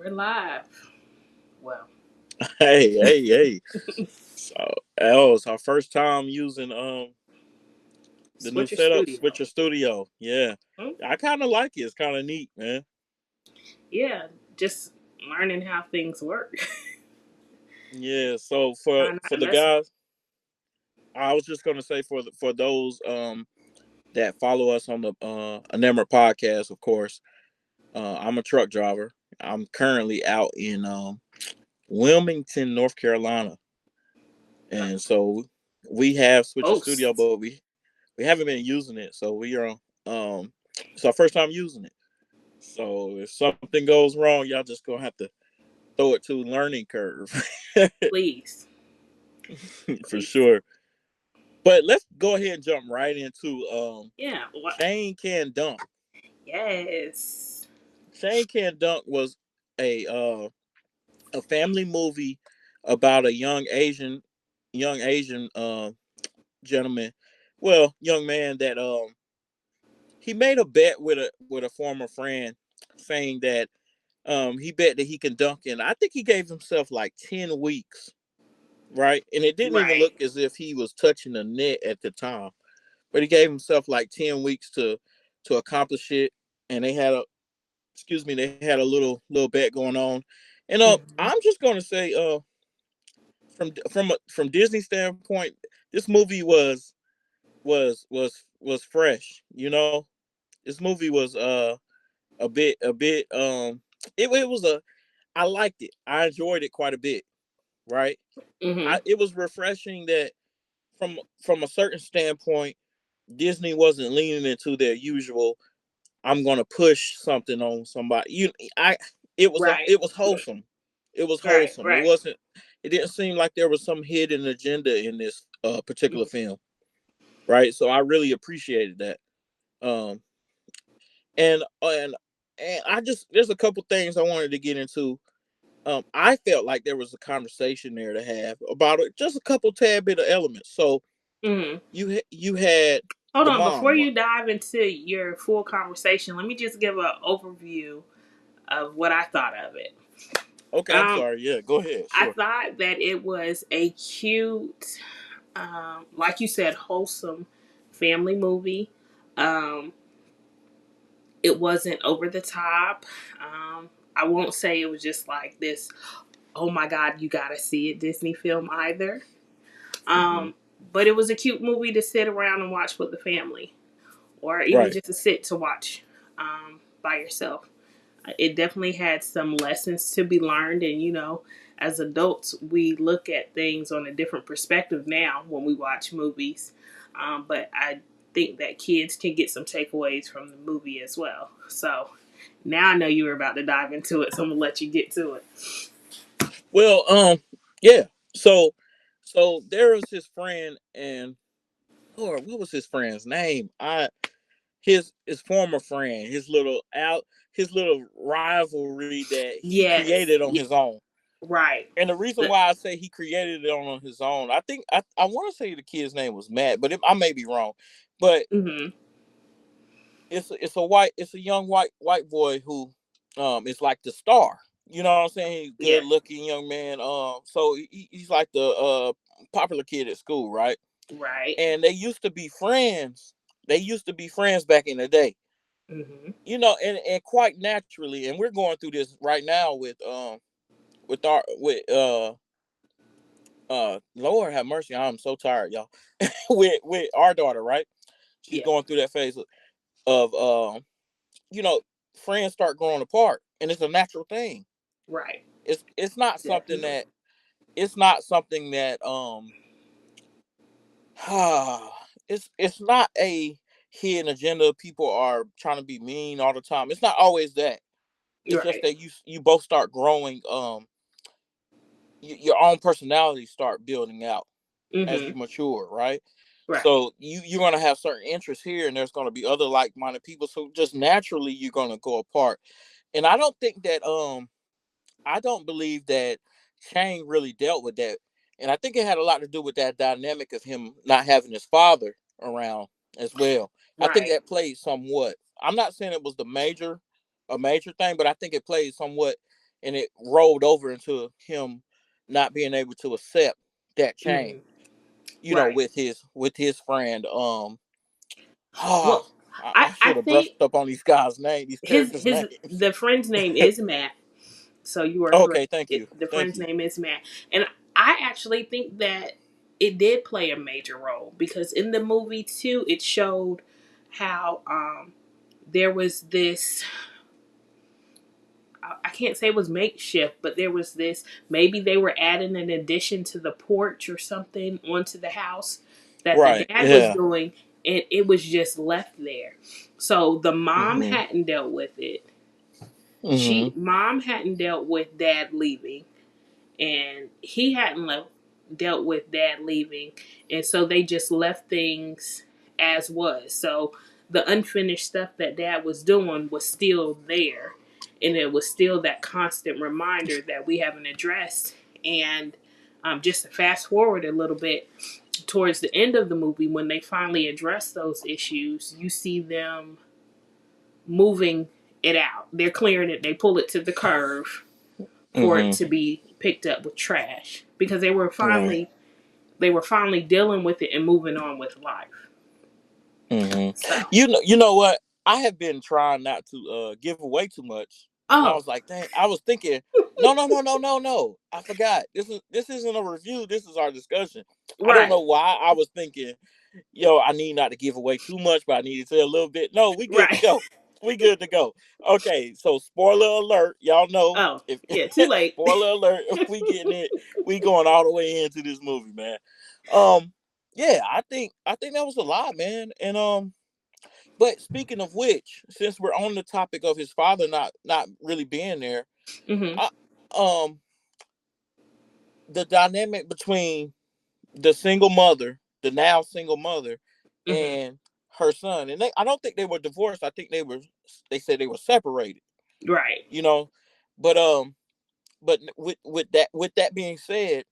We're live. Well, Hey. So that was our first time using the new Switcher setup, Studio. Switcher Studio. Yeah. Hmm? I kinda like it. It's kinda neat, man. Yeah, just learning how things work. Yeah. So for Trying not for to the mess up. guys, I was just gonna say for those that follow us on the Enamored podcast, of course. I'm a truck driver. I'm currently out in Wilmington, North Carolina. And so we have Switcher Studio, Host. but we haven't been using it. So we are it's our first time using it. So if something goes wrong, y'all just gonna have to throw it to learning curve. Please. For Please. sure. But let's go ahead and jump right into Yeah. What? Chang Can Dunk. Yes. Chang Can Dunk was a a family movie about a young Asian gentleman, well, young man that he made a bet with a former friend saying that he bet that he can dunk in. I think he gave himself like 10 weeks, right? And it didn't even Right. look as if he was touching the net at the time. But he gave himself like 10 weeks to accomplish it. And they had a they had a little bet going on. And Hmm. I'm just gonna say from Disney standpoint, this movie was fresh, you know. This movie was a bit it was a I liked it. I enjoyed it quite a bit, right? Hmm. It was refreshing that from a certain standpoint, Disney wasn't leaning into their usual I'm going to push something on somebody. I Right. it was wholesome. It was Right. wholesome. Right. It didn't seem like there was some hidden agenda in this particular Mhm. film, right? So I really appreciated that. Um and and and I just there's a couple things I wanted to get into. I felt like there was a conversation there to have about it, just a couple tad bit of elements. So Mhm. you had Hold the on. Before mom, right? you dive into your full conversation, let me just give an overview of what I thought of it. Okay, I'm Um, sorry. Yeah, go ahead. I Sure. thought that it was a cute, like you said, wholesome family movie. Um, it wasn't over the top. I won't say it was just like this, oh my God, you gotta see it Disney film either. Hmm. Um, but it was a cute movie to sit around and watch with the family, or even Right. just to sit to watch by yourself. It definitely had some lessons to be learned, and as adults we look at things on a different perspective now when we watch movies, but I think that kids can get some takeaways from the movie as well. So now I know you were about to dive into it, so I'm gonna let you get to it. Well, yeah. So, so there was his friend, and or what was his friend's name? His former friend, his little rivalry that he created Yes. on his own. Right. And the reason The, why I say he created it on his own, I think I want to say the kid's name was Matt, but I may be wrong. But mm-hmm. it's a young white boy who is like the star. You know what I'm saying? He's good Yeah. looking young man. So he's like the popular kid at school, right? Right. And they used to be friends. They used to be friends back in the day. Mm-hmm. You know, and quite naturally, and we're going through this right now with our with Lord have mercy, I'm so tired, y'all. With our daughter, right? She's Yeah. going through that phase of you know, friends start growing apart, and it's a natural thing. Right. It's not something Definitely. that it's not something that it's not a hidden agenda. People are trying to be mean all the time. It's not always that. It's just Right. that you both start growing. Your own personality start building out as Mm-hmm. you mature, right? Right. So you're gonna have certain interests here, and there's gonna be other like minded people. So just naturally, you're gonna go apart. And I don't believe that Chang really dealt with that. And I think it had a lot to do with that dynamic of him not having his father around as well. I think Right. that played somewhat. I'm not saying it was a major thing, but I think it played somewhat and it rolled over into him not being able to accept that change. Mhm. You know, Right. with his friend. Ah, Well, I I should have think brushed up on these guys' name, these characters' his names. the friend's name is Matt. So you are correct. Okay, thank you, The thank friend's you. name is Matt, and I actually think that it did play a major role because in the movie too, it showed how there was this. I can't say it was makeshift, but there was this. Maybe they were adding an addition to the porch or something onto the house that the Right, dad was yeah. doing, and it was just left there. So the mom Mhm, hadn't dealt with it. mhm, Mom hadn't dealt with dad leaving, and he hadn't dealt with dad leaving, and so they just left things as was. So the unfinished stuff that dad was doing was still there, and it was still that constant reminder that we haven't addressed. And just to fast forward a little bit towards the end of the movie, when they finally address those issues, you see them moving it out. They're clearing it. They pull it to the curve for it mhm. to be picked up with trash because Right. they were finally dealing with it and moving on with life. Mhm. So, You know what? I have been trying not to give away too much, and I oh, was like, dang. I was thinking, no, no, no, no, no, no. I forgot. This isn't a review. This is our discussion. I don't right, know why I was thinking, yo, I need not to give away too much, but I need to say a little bit. No, we good to right. go. We good to go. Okay, so spoiler alert, y'all know Oh, if yeah, too late. spoiler alert, if we getting it, we going all the way into this movie, man. Um, yeah, I think that was a lot, man. And but speaking of which, since we're on the topic of his father not really being there, Mhm, I, um, the dynamic between the single mother, the now single mother, mhm. and her son, and I don't think they were divorced. I think they said they were separated. Right, You know, but with that being said,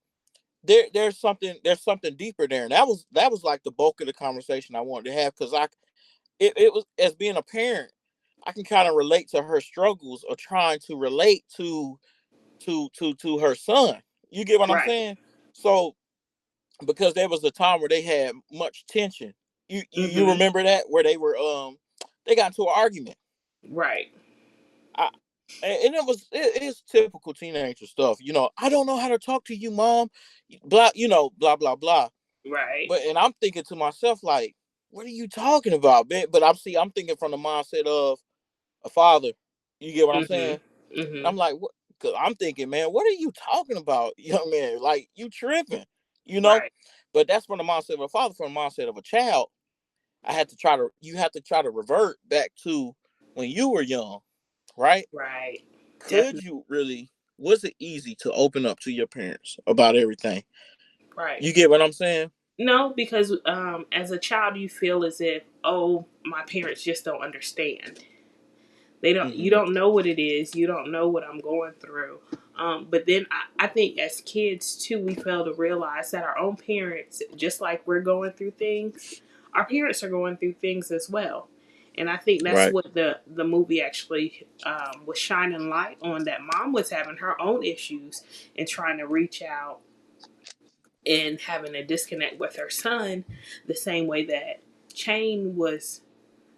there's something deeper there, and that was like the bulk of the conversation I wanted to have because it was as being a parent, I can kind of relate to her struggles of trying to relate to her son. You get what I'm right. saying? So because there was a time where they had much tension. You Mhm, remember that where they got into an argument. right, I, and it's typical teenager stuff. You know, I don't know how to talk to you, mom. Blah, blah blah blah. right. But and I'm thinking to myself like, what are you talking about, man? But I'm thinking from the mindset of a father. You get what I'm Mhm, saying? And mhm. I'm like, what? Cause I'm thinking, man, what are you talking about, young man? Like you tripping, you know? Right, But that's from the mindset of a father. From the mindset of a child, you have to try to revert back to when you were young, right? right. Could Definitely. you really? Was it easy to open up to your parents about everything? Right. You get what I'm saying? No, because as a child, you feel as if, oh, my parents just don't understand. They don't. You Mm-hmm. don't know what it is. You don't know what I'm going through. But then I think as kids too, we fail to realize that our own parents, just like we're going through things, our parents are going through things as well. And I think that's Right. what the movie actually was shining light on. That mom was having her own issues and trying to reach out and having a disconnect with her son, the same way that Chang was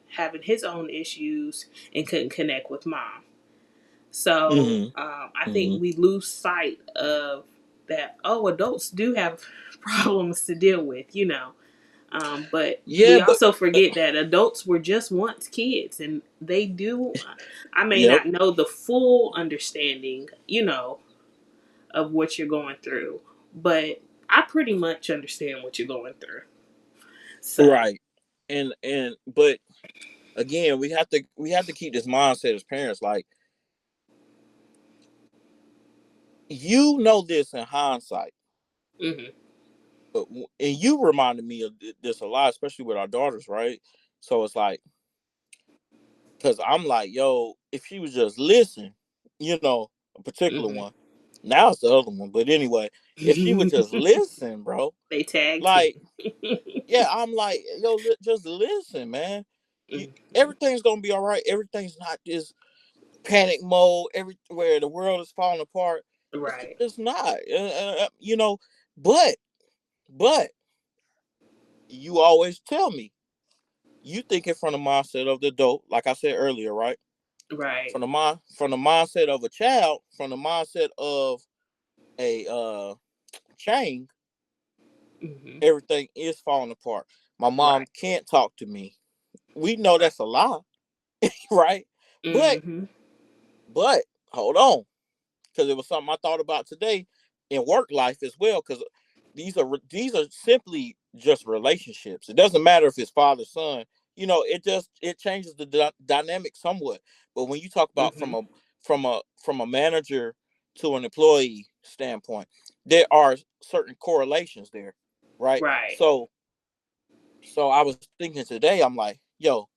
having his own issues and couldn't connect with mom. So Mm-hmm. I Mm-hmm. think we lose sight of that. Oh, adults do have problems to deal with, you know. But Yeah, we but also forget that adults were just once kids, and they do. I may yep. not know the full understanding, you know, of what you're going through, but I pretty much understand what you're going through. So, Right. And but again, we have to keep this mindset as parents. Like you know this in hindsight, hmm but and you reminded me of this a lot, especially with our daughters, right? So it's like, because I'm like, yo, if she was just listen, a particular hmm one. Now it's the other one, but anyway, if she would just listen, bro, they tag team. like, yeah, I'm like, yo, just listen, man. You hmm Everything's gonna be all right. Everything's not this. panic mode everywhere. The world is falling apart. Right. It's not. You know, but but you always tell me you thinking from the mindset of the adult, like I said earlier, right? Right. From the mindset of a child, from the mindset of a Chang, Mhm. everything is falling apart. My mom Right. can't talk to me. We know Right. that's a lie, right? But Mhm. but hold on, because it was something I thought about today in work life as well. Because these are simply just relationships. It doesn't matter if it's father son. You know, it changes the dynamic somewhat. But when you talk about Mhm. from a manager to an employee standpoint, there are certain correlations there, right? Right. So I was thinking today, I'm like, yo,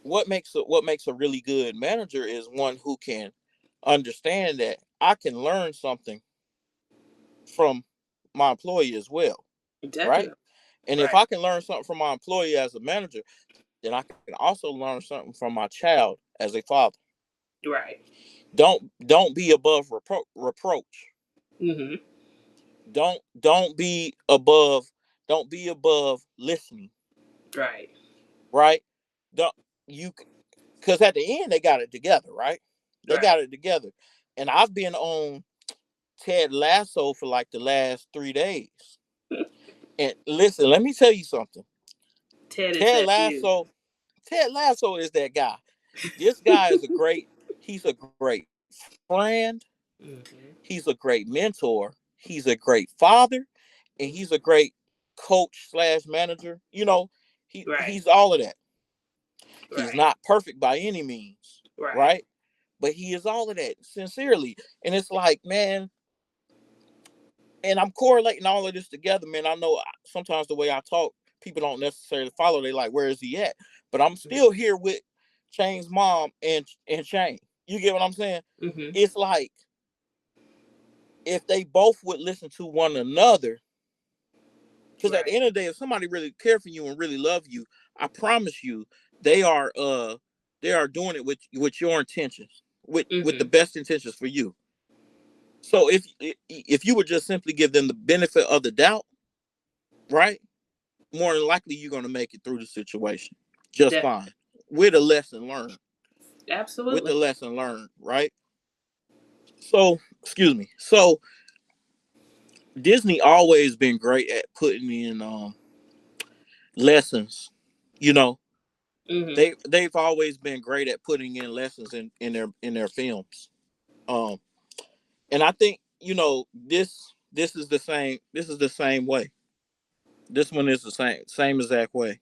what makes a really good manager is one who can understand that I can learn something from my employee as well, right? Definitely. And if Right. I can learn something from my employee as a manager, then I can also learn something from my child as a father. Right. Don't be above reproach. Mhm. Don't be above listening, Right. right? Don't you Because at the end they got it together, right? They got Right. it together. And I've been on Ted Lasso for like the last 3 days. And listen, let me tell you something. Ted is Ted that dude. Lasso, Ted Lasso is that guy. This guy is a great, he's a great friend. Mhm. He's a great mentor. He's a great father, and he's a great coach slash manager. You know, Right. he's all of that. He's Right. not perfect by any means, Right. right? But he is all of that sincerely. And it's like, man, and I'm correlating all of this together, man. I know sometimes the way I talk, people don't necessarily follow. They like, where is he at? But I'm still here with Chang's mom and Chang. You get what I'm saying? Mhm. It's like if they both would listen to one another, because at the Right. end of the day, if somebody really care for you and really love you, I promise you, they are they are doing it with your intentions, with the Mhm. best intentions for you. So if you would just simply give them the benefit of the doubt, right? More than likely you're going to make it through the situation just Definitely. fine with a lesson learned. With the Absolutely. lesson learned, right? So, excuse me. So, Disney always been great at putting in lessons. You know, Mhm. they've always been great at putting in lessons in their films. Um, and I think this is the same. This is the same way. This one is the same exact way,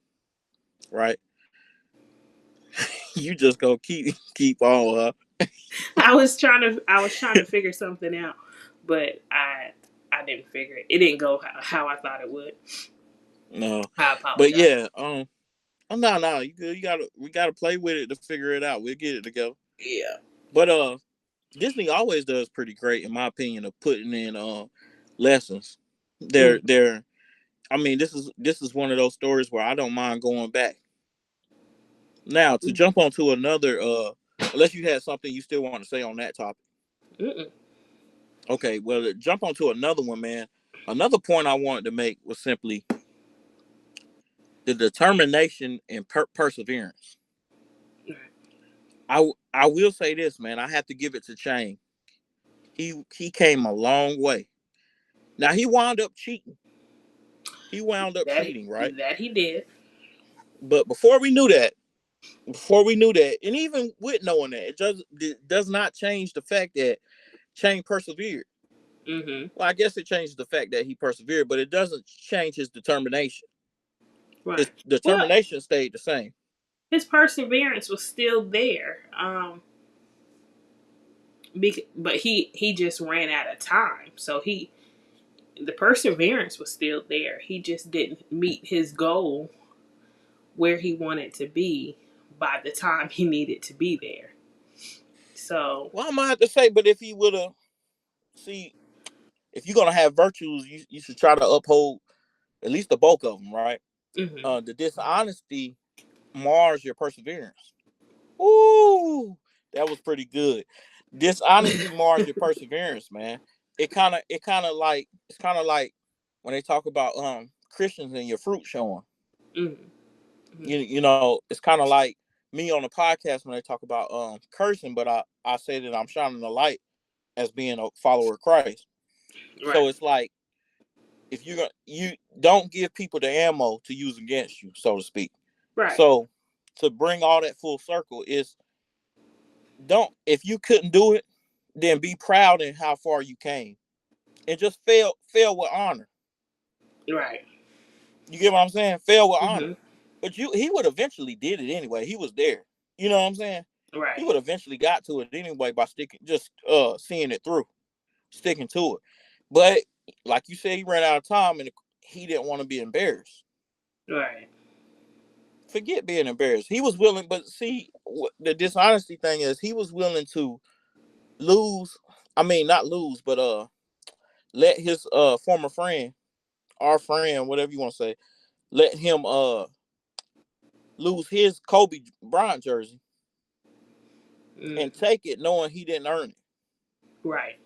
right? You just go keep on. I was trying to figure something out, but I didn't figure it. It didn't go how I thought it would. No, I but apologize. yeah, oh, no, you good. We gotta play with it to figure it out. We'll get it together. Yeah. But Disney always does pretty great, in my opinion, of putting in lessons. Mm. They're I mean, this is one of those stories where I don't mind going back. Now to Mm. jump onto another, unless you had something you still want to say on that topic. Mm-mm. Okay, well, to jump onto another one, man. Another point I wanted to make was simply the determination and perseverance. I will say this, man. I have to give it to Chang. He came a long way. Now he wound up cheating. He wound up That cheating, right? that he did. But before we knew that, and even with knowing that, it does not change the fact that Chang persevered. Mhm. Well, I guess it changes the fact that he persevered, but it doesn't change his determination. His Right. Well, determination stayed the same. his perseverance was still there. But he just ran out of time. So the perseverance was still there. He just didn't meet his goal where he wanted to be by the time he needed to be there. So, Well, I might have to say, but if he would have, see, if you're gonna have virtues, you should try to uphold at least the bulk of them, right? mhm. The dishonesty mars your perseverance. Ooh, That was pretty good. Dishonesty marred your perseverance, man. It's kind of like when they talk about Christians and your fruit showing. Mm-hmm. You know, it's kind of like me on the podcast when they talk about cursing, but I say that I'm shining the light as being a follower of Christ. So Right. it's like if you don't give people the ammo to use against you, so to speak. Right. So to bring all that full circle is don't if you couldn't do it, then be proud in how far you came and just fail with honor. Right. You get what I'm saying? Fail with honor. Mm-hmm. But he would eventually did it anyway. He was there. You know what I'm saying? He Right. would eventually got to it anyway by sticking just seeing it through, sticking to it. But like you said, he ran out of time and he didn't want to be embarrassed. Right. Forget being embarrassed. He was willing, but see, the dishonesty thing is he was willing to lose. I mean, not lose, but let his former friend, our friend, whatever you want to say, let him lose his Kobe Bryant jersey Mm. and take it knowing he didn't earn it. Right.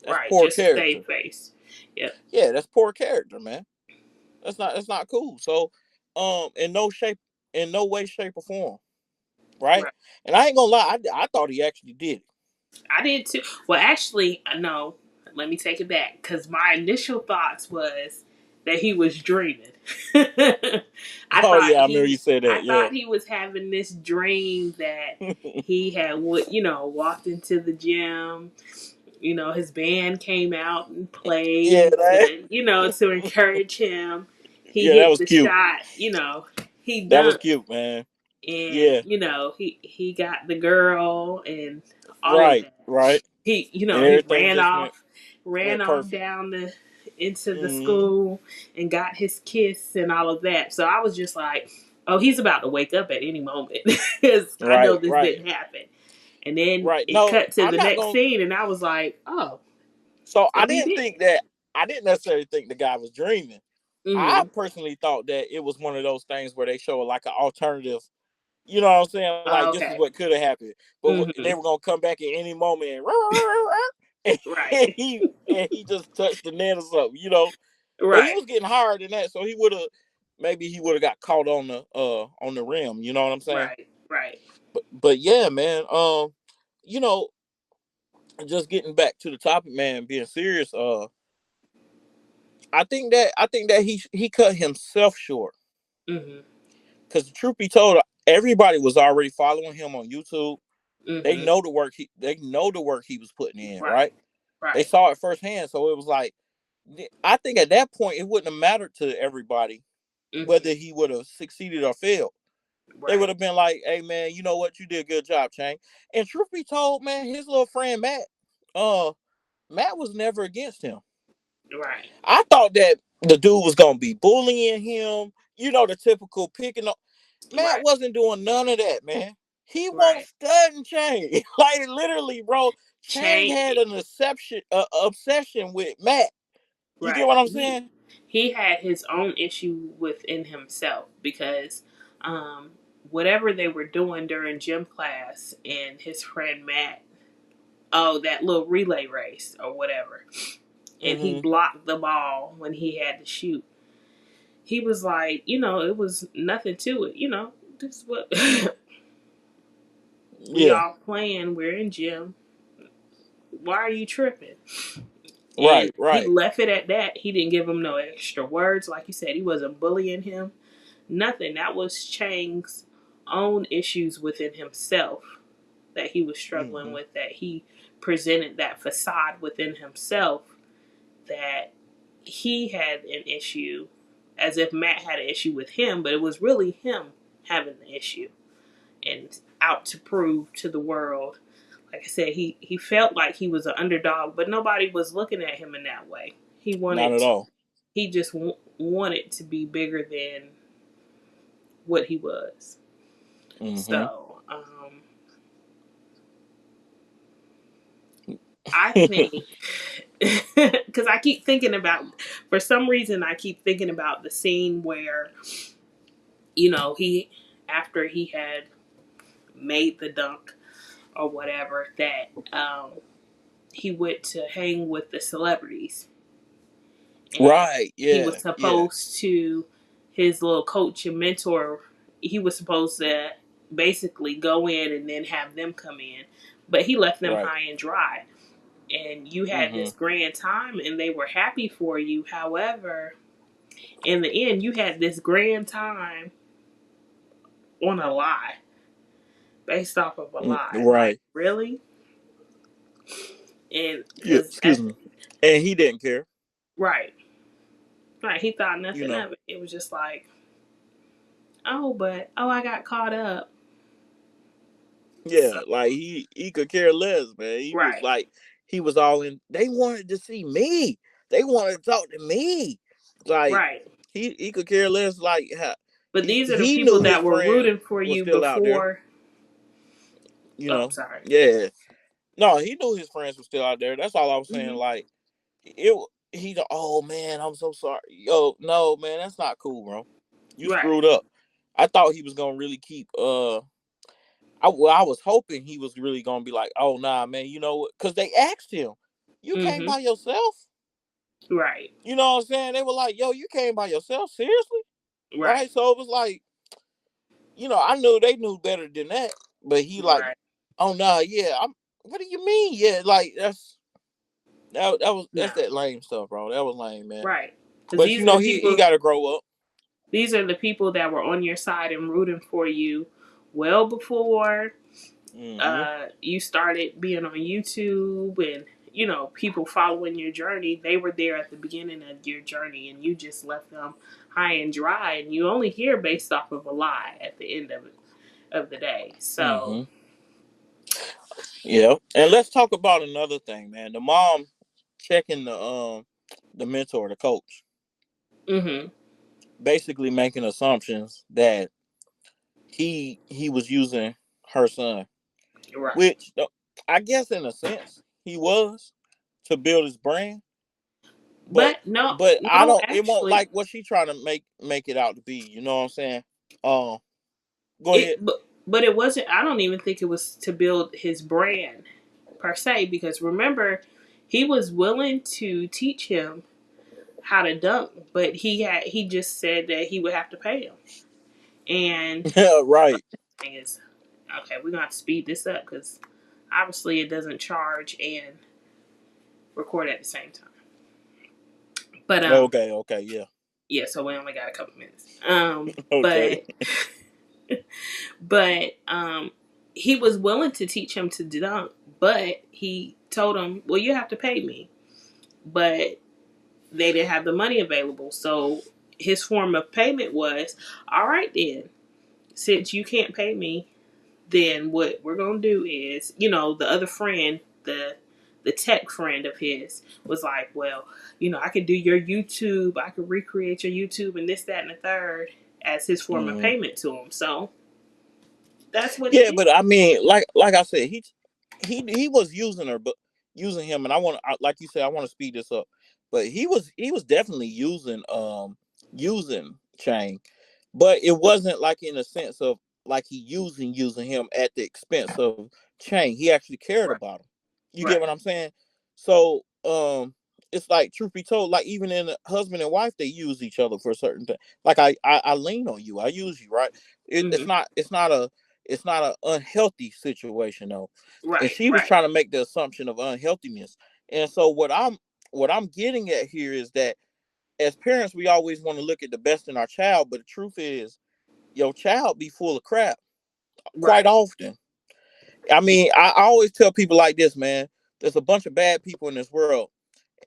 That's Right. poor Just to save character. face. Yep. Yeah, that's poor character, man. That's not cool. So, in no shape, in no way, shape, or form, right? Right. And I ain't gonna lie, I thought he actually did it. I did too. Well, actually, no. Let me take it back because my initial thoughts was that he was dreaming. I Oh thought yeah, I remember he, you said I that. Yeah, thought he was having this dream that he had, walked into the gym. His band came out and yeah, played to encourage him. He yeah, that hit was the cute. shot. He That was dunked, cute, man. and Yeah, he got the girl and all of right, that. right, and He everything just ran went off perfect. down into the Hmm. school and got his kiss and all of that. So I was just like, oh, he's about to wake up at any moment because I know Right, this right, didn't happen. And then right. it No, cut to I'm the not next gonna. scene, and I was like, oh, So so he did it. I didn't necessarily think the guy was dreaming. I Mm-hmm. personally thought that it was one of those things where they show like an alternative. You know what I'm saying? Like this is Okay. what could have happened, but they Mm-hmm. were gonna come back at any moment Right. and he just touched the net or something. You know, but he Right. was getting higher than that, so he would have maybe he would have got caught on the rim. You know what I'm saying? Right. Right. But yeah, man. You know, just getting back to the topic, man. Being serious. I think that he cut himself short Mm-hmm. because the truth be told, everybody was already following him on YouTube. Mm-hmm. They know the work he was putting in, Right. right? They Right. saw it firsthand, so it was like I think at that point it wouldn't have mattered to everybody Mm-hmm. whether he would have succeeded or failed. They would Right. have been like, "Hey man, you know what? You did a good job, Chang." And truth be told, man, his little friend uh, Matt was never against him. Right. I thought that the dude was gonna be bullying him. You know, the typical picking up. Matt Right. wasn't doing none of that, man. He won't Right. studying Chang. Like literally, bro. Chang Change. had an obsession with Matt. You get Right. what I'm He saying? he had his own issue within himself because um, whatever they were doing during gym class and his friend Matt, oh, that little relay race or whatever, and he Mm-hmm. blocked the ball when he had to shoot. He was like, it was nothing to it. This is what we Yeah. all playing. We're in gym. Why are you tripping? And Right. he Right. left it at that. He didn't give him no extra words. Like you said, he wasn't bullying him. Nothing. That was Chang's own issues within himself that he was struggling Mm-hmm. with, that he presented that facade within himself that he had an issue as if Matt had an issue with him, but it was really him having the issue and out to prove to the world. Like I said, he felt like he was an underdog, but nobody was looking at him in that way. Not at all. He just wanted to be bigger than what he was. Mm-hmm. So, I think because I keep thinking about, for some reason, I keep thinking about the scene where he after he had made the dunk, or whatever, that he went to hang with the celebrities, and Right. he Yeah. was Yeah. supposed to, his little coach and mentor, he was supposed to basically go in and then have them come in, but he left them Right. high and dry. And you had Mm-hmm. this grand time and they were happy for you. However, in the end, you had this grand time on a lie, based off of a lie. Like, Right. really? And Yeah. because Excuse at me. And he didn't care. right, right, he thought You nothing know. of it. It was just like, oh, but oh, I got caught up. Yeah. So Like he could care less, man. He was right, like he was all in. They wanted to see me. They wanted to talk to me. Like right. he could care less. Like But these are the he people knew his that were friend rooting for was you still out there. before. You Oh, know. sorry. Yeah. No, he knew his friends were still out there. That's all I was saying. Hmm. Like it. Oh man, I'm so sorry. Yo, no man, that's not cool, bro. You Right. screwed up. I thought he was gonna really keep. I was hoping he was really gonna be like, oh nah, man, you know what? Because they asked him, you came Hmm. by yourself. Right. You know what I'm saying? They were like, yo, you came by yourself, seriously, Right. right? So it was like, I knew they knew better than that, but he like, Right. oh nah, yeah, I'm. What do you mean? Yeah, like that's No. that lame stuff, bro. That was lame, man. Right. Because But these are the he people. got to grow up. These are the people that were on your side and rooting for you well before Mm-hmm. you started being on YouTube, and people following your journey. They were there at the beginning of your journey, and you just left them high and dry. And you only hear based off of a lie at the end of the day. So. Mm-hmm. Yeah, and let's talk about another thing, man. The mom checking the mentor, the coach, Mhm. basically making assumptions that he was using her son, Right. which I guess in a sense he was to build his brand, but But no, I no, don't. It won't actually, like what she trying to make it out to be. You know what I'm saying? Um, go it ahead. but it wasn't. I don't even think it was to build his brand per se, because remember, he was willing to teach him how to dunk, but he just said that he would have to pay him. And Right. the thing is, okay, we're gonna have to speed this up because obviously it doesn't charge and record at the same time. But Okay. Okay. Yeah. yeah, so we only got a couple minutes. Okay. But but he was willing to teach him to dunk, but he told him, "Well, you have to pay me." But they didn't have the money available, so his form of payment was, "All right, then, since you can't pay me, then what we're gonna do is, the other friend, the tech friend of his, was like, well, I could do your YouTube, I could recreate your YouTube, and this, that, and the third, as his form of Mm-hmm. payment to him. So that's what he Yeah, did. but I mean, like I said, he was using her, but using him, and like you said, I want to speed this up, but he was definitely using Chang, but it wasn't like in a sense of like he using him at the expense of Chang. He actually cared Right, about him. You get right, what I'm saying? So it's like truth be told, like even in a husband and wife, they use each other for a certain thing. Like I lean on you, I use you, right? It's mm-hmm. not an unhealthy situation though, and Right, she was right, trying to make the assumption of unhealthiness. And so what I'm getting at here is that as parents we always want to look at the best in our child, but the truth is your child be full of crap quite right. often. I mean, I always tell people like this, man. There's a bunch of bad people in this world,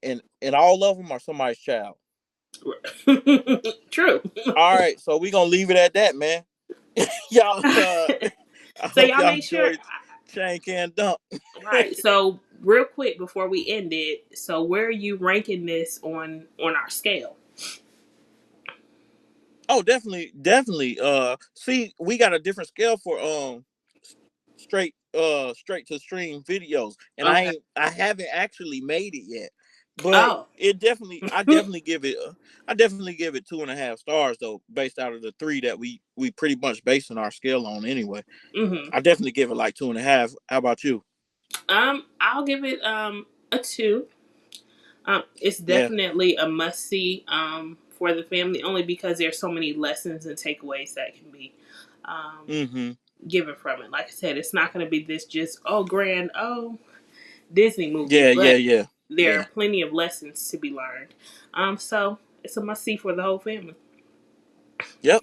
and all of them are somebody's child. True. All right, so we're gonna leave it at that, man. Y'all, I So hope y'all y'all make sure. enjoyed Chain Can Dump. Right. So real quick before we end it, so where are you ranking this on our scale? Oh, definitely, definitely. See, we got a different scale for straight to stream videos, and Okay. I haven't actually made it yet. but Oh. it definitely, I definitely give it 2.5 stars though, based out of the three that we pretty much basing our scale on anyway. Hmm. I definitely give it like 2.5. How about you? I'll give it a two. It's Yeah. definitely a must see for the family, only because there's so many lessons and takeaways that can be um, Mm-hmm. given from it. Like I said, it's not going to be this just grand Disney movie, Yeah, yeah, but yeah, there are yeah. plenty of lessons to be learned. So it's a must see for the whole family. Yep.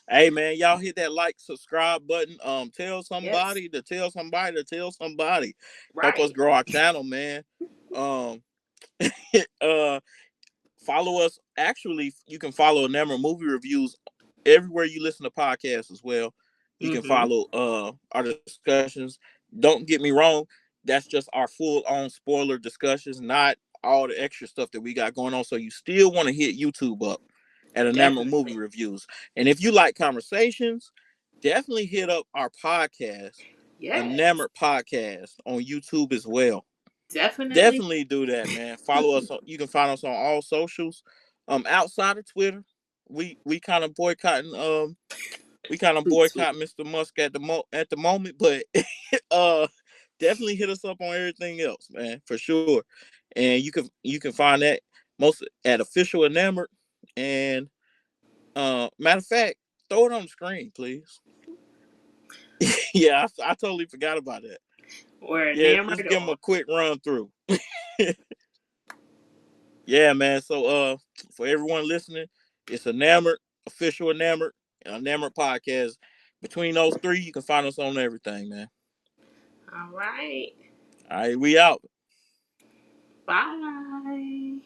Hey man, y'all hit that like, subscribe button. Tell Yes, somebody to tell somebody to tell somebody. Help us right. grow our channel, man. Um, uh, follow us. Actually, you can follow Enamored Movie Reviews everywhere you listen to podcasts as well. You can Mm-hmm. follow our discussions. Don't get me wrong, that's just our full on spoiler discussions, not all the extra stuff that we got going on. So you still want to hit YouTube up at Enamored Movie Definitely. Reviews. And if you like conversations, definitely hit up our podcast, Yes, Enamored Podcast, on YouTube as well. definitely. Definitely do that, man. Follow us. You can find us on all socials. Outside of Twitter, we kind of boycotting. We kind of boycott Mr. Musk at the moment, but uh, definitely hit us up on everything else, man, for sure. And you can find that most at official enamored. And matter of fact, throw it on the screen, please. Yeah, I totally forgot about that. Or Yeah, just enamored give them or a quick run through. Yeah, man. So for everyone listening, it's enamored, official enamored, and enamored podcast. Between those three, you can find us on everything, man. all right. All right, we out. Bye.